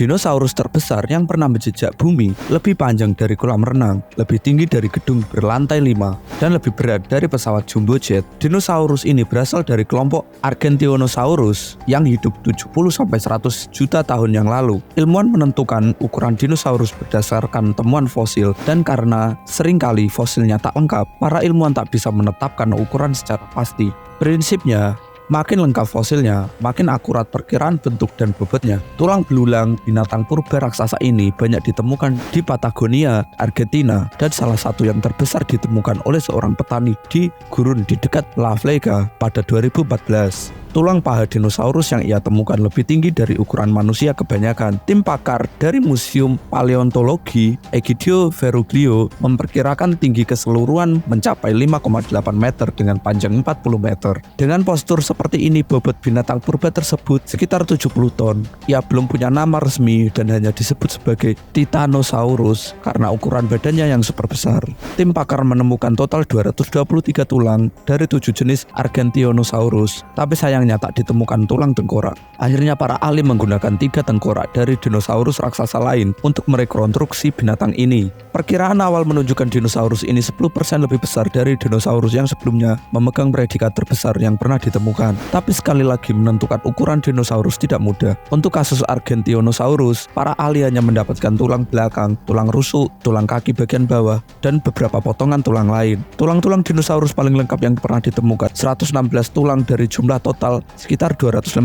Dinosaurus terbesar yang pernah menjejak bumi, lebih panjang dari kolam renang, lebih tinggi dari gedung berlantai 5, dan lebih berat dari pesawat jumbo jet. Dinosaurus ini berasal dari kelompok Argentinosaurus yang hidup 70-100 juta tahun yang lalu. Ilmuwan menentukan ukuran dinosaurus berdasarkan temuan fosil, dan karena seringkali fosilnya tak lengkap, para ilmuwan tak bisa menetapkan ukuran secara pasti. Prinsipnya, makin lengkap fosilnya, makin akurat perkiraan bentuk dan bobotnya. Tulang belulang binatang purba raksasa ini banyak ditemukan di Patagonia, Argentina, dan salah satu yang terbesar ditemukan oleh seorang petani di gurun di dekat La Vega pada 2014. Tulang paha dinosaurus yang ia temukan lebih tinggi dari ukuran manusia kebanyakan. Tim pakar dari Museum Paleontologi Egidio Verruglio memperkirakan tinggi keseluruhan mencapai 5,8 meter dengan panjang 40 meter. Dengan postur seperti ini, bobot binatang purba tersebut sekitar 70 ton. Ia belum punya nama resmi dan hanya disebut sebagai Titanosaurus karena ukuran badannya yang super besar. Tim pakar menemukan total 223 tulang dari 7 jenis Argentinosaurus, tapi sayangnya tak ditemukan tulang tengkorak. Akhirnya para ahli menggunakan 3 tengkorak dari dinosaurus raksasa lain untuk merekonstruksi binatang ini. Perkiraan awal menunjukkan dinosaurus ini 10% lebih besar dari dinosaurus yang sebelumnya memegang predikat terbesar yang pernah ditemukan. Tapi sekali lagi, menentukan ukuran dinosaurus tidak mudah. Untuk kasus Argentinosaurus, para ahli hanya mendapatkan tulang belakang, tulang rusuk, tulang kaki bagian bawah, dan beberapa potongan tulang lain. Tulang-tulang dinosaurus paling lengkap yang pernah ditemukan, 116 tulang dari jumlah total sekitar 256,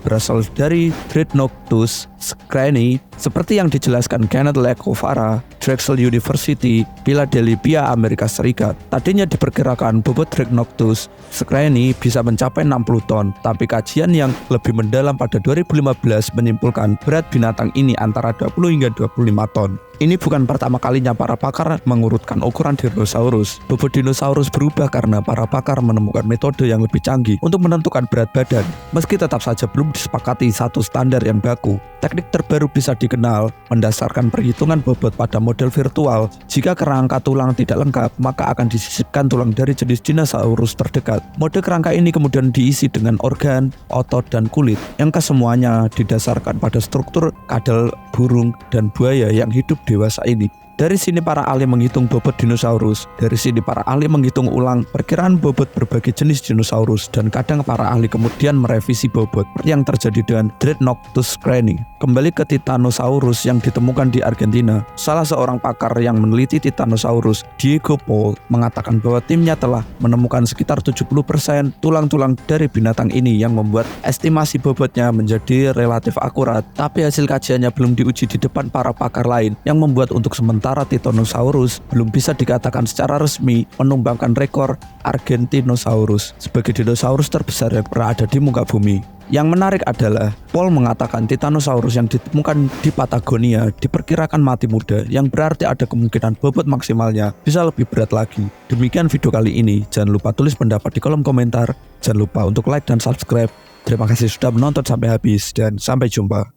berasal dari Dreadnoughtus scrani, seperti yang dijelaskan Kenneth Lecovara, Drexel University, Philadelphia, Amerika Serikat. Tadinya diperkirakan bobot Dreadnoughtus scrani bisa mencapai 60 ton, tapi kajian yang lebih mendalam pada 2015 menyimpulkan berat binatang ini antara 20 hingga 25 ton. Ini bukan pertama kalinya para pakar mengurutkan ukuran dinosaurus. Bobot dinosaurus berubah karena para pakar menemukan metode yang lebih canggih untuk menentukan berat badan. Meski tetap saja belum disepakati satu standar yang baku, teknik terbaru bisa dikenal mendasarkan perhitungan bobot pada model virtual. Jika kerangka tulang tidak lengkap, maka akan disisipkan tulang dari jenis dinosaurus terdekat. Mode kerangka ini kemudian diisi dengan organ, otot, dan kulit, yang kesemuanya didasarkan pada struktur kadal burung dan buaya yang hidup dewasa ini. Dari sini para ahli menghitung bobot dinosaurus. Dari sini para ahli menghitung ulang perkiraan bobot berbagai jenis dinosaurus, dan kadang para ahli kemudian merevisi bobot, seperti yang terjadi dengan Dreadnoughtus scrani. Kembali ke Titanosaurus yang ditemukan di Argentina. Salah seorang pakar yang meneliti Titanosaurus, Diego Paul, mengatakan bahwa timnya telah menemukan sekitar 70% tulang-tulang dari binatang ini, yang membuat estimasi bobotnya menjadi relatif akurat. Tapi hasil kajiannya belum diuji di depan para pakar lain, yang membuat untuk sementara Titanosaurus belum bisa dikatakan secara resmi menumbangkan rekor Argentinosaurus sebagai dinosaurus terbesar yang pernah ada di muka bumi. Yang menarik adalah Paul mengatakan Titanosaurus yang ditemukan di Patagonia diperkirakan mati muda, yang berarti ada kemungkinan bobot maksimalnya bisa lebih berat lagi. Demikian video kali ini. Jangan lupa tulis pendapat di kolom komentar. Jangan lupa untuk like dan subscribe. Terima kasih sudah menonton sampai habis, dan sampai jumpa.